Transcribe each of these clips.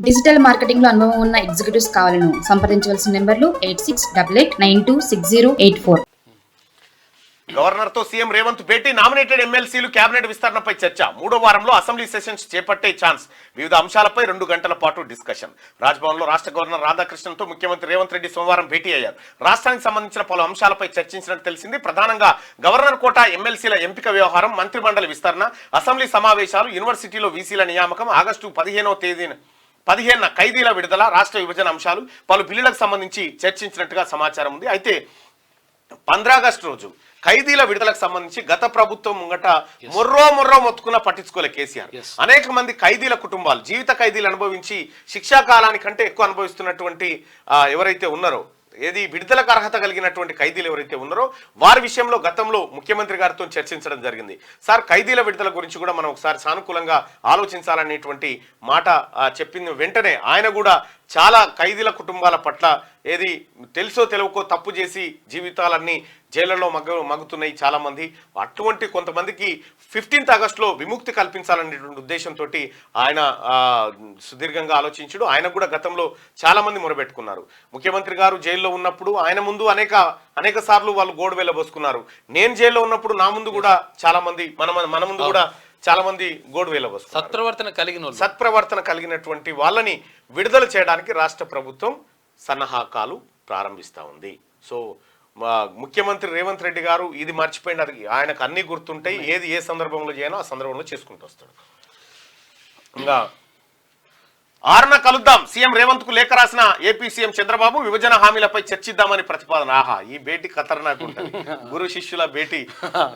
Digital marketing లో అనుభవం ఉన్న ఎగ్జిక్యూటివ్స్ కావాలను సంప్రదించవలసిన నెంబర్లు 8688926084. గవర్నర్ తో సీఎం రేవంత్ భేటీ, నామినేటెడ్ ఎమ్మెల్సీలు కేబినెట్ విస్తరణపై చర్చ, 3వ వారంలో అసెంబ్లీ సెషన్స్ చేపట్టే ఛాన్స్, వివిధ అంశాలపై 2 గంటల పాటు డిస్కషన్. రాజ్భవన్ లో రాష్ట్ర గవర్నర్ రాధాకృష్ణన్తో ముఖ్యమంత్రి రేవంత్ రెడ్డి సోమవారం భేటీ అయ్యారు. రాష్ట్రానికి సంబంధించిన పలు అంశాలపై చర్చించినట్టు తెలిసింది. ప్రధానంగా గవర్నర్ కోటా ఎమ్మెల్సీల ఎంపిక వ్యవహారం, మంత్రిమండలి విస్తరణ, అసెంబ్లీ సమావేశాలు, యూనివర్సిటీలో వీసీల నియామకం, ఆగస్టు 15న ఖైదీల విడుదల, రాష్ట్ర విభజన అంశాలు, పలు బిల్లులకు సంబంధించి చర్చించినట్టుగా సమాచారం ఉంది. అయితే 15 ఆగస్టు రోజు ఖైదీల విడుదలకు సంబంధించి గత ప్రభుత్వం ముంగట మొర్రో మొత్తుకున్న పట్టించుకోలే కేసీఆర్. అనేక మంది ఖైదీల కుటుంబాలు, జీవిత ఖైదీలు అనుభవించి శిక్షాకాలానికంటే ఎక్కువ అనుభవిస్తున్నటువంటి ఎవరైతే ఉన్నారో, ఏది విడుదలకు అర్హత కలిగినటువంటి ఖైదీలు ఎవరైతే ఉన్నారో వారి విషయంలో గతంలో ముఖ్యమంత్రి గారితో చర్చించడం జరిగింది. సార్, ఖైదీల విడుదల గురించి కూడా మనం ఒకసారి సానుకూలంగా ఆలోచించాలనేటువంటి మాట చెప్పిన వెంటనే ఆయన కూడా చాలా ఖైదీల కుటుంబాల పట్ల ఏది తెలుసో తెలియకో తప్పు చేసి జీవితాలన్నీ జైళ్లలో మగ్గుతున్నాయి చాలా మంది. అటువంటి కొంతమందికి 15 ఆగస్టులో విముక్తి కల్పించాలనేటువంటి ఉద్దేశంతో ఆయన సుదీర్ఘంగా ఆలోచించుడు. ఆయన కూడా గతంలో చాలా మంది మొరబెట్టుకున్నారు. ముఖ్యమంత్రి గారు జైల్లో ఉన్నప్పుడు ఆయన ముందు అనేక సార్లు వాళ్ళు గోడు వెళ్ళబోసుకున్నారు. నేను జైల్లో ఉన్నప్పుడు నా ముందు కూడా చాలా మంది మన ముందు కూడా చాలా మంది గోడు వెళ్ళబోసుకున్నారు. సత్ప్రవర్తన కలిగినటువంటి వాళ్ళని విడుదల చేయడానికి రాష్ట్ర ప్రభుత్వం సన్నాహకాలు ప్రారంభిస్తూ ఉంది. సో ముఖ్యమంత్రి రేవంత్ రెడ్డి గారు ఇది మర్చిపోయినారు. ఆయనకు అన్ని గుర్తుంటాయి, ఏది ఏ సందర్భంలో చేయాలో ఆ సందర్భంలో చేసుకుంటూ వస్తాడు. ఇంకా 6న కలుద్దాం, సీఎం రేవంత్ కు లేఖ రాసిన ఏపీ సీఎం చంద్రబాబు, విభజన హామీలపై చర్చిద్దామని ప్రతిపాదన. ఆహా, ఈ భేటీ ఖతర్నాక్ ఉంటుంది, గురు శిష్యుల భేటీ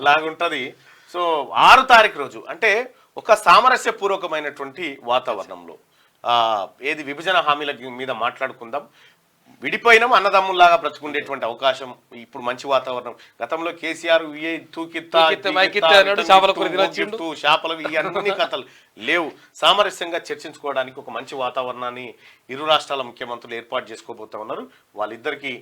లాగుంటది. సో 6 తారీఖు రోజు అంటే ఒక సామరస్యపూర్వకమైనటువంటి వాతావరణంలో ఏది విభజన హామీల మీద మాట్లాడుకుందాం, విడిపోయినాం అన్నదమ్ముల్లాగా బ్రతుకుండేటువంటి అవకాశం, ఇప్పుడు మంచి వాతావరణం. గతంలో కేసీఆర్ చేపలు ఇవన్నీ కథలు లేవు. సామరస్యంగా చర్చించుకోవడానికి ఒక మంచి వాతావరణాన్ని ఇరు రాష్ట్రాల ముఖ్యమంత్రులు ఏర్పాటు చేసుకోబోతా ఉన్నారు. వాళ్ళిద్దరికి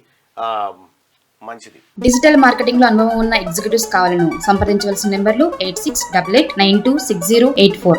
మంచిది. డిజిటల్ మార్కెటింగ్ లో అనుభవం ఉన్న ఎగ్జిక్యూటివ్స్ కావాలను సంప్రదించవలసిన నెంబర్లు 8688926084.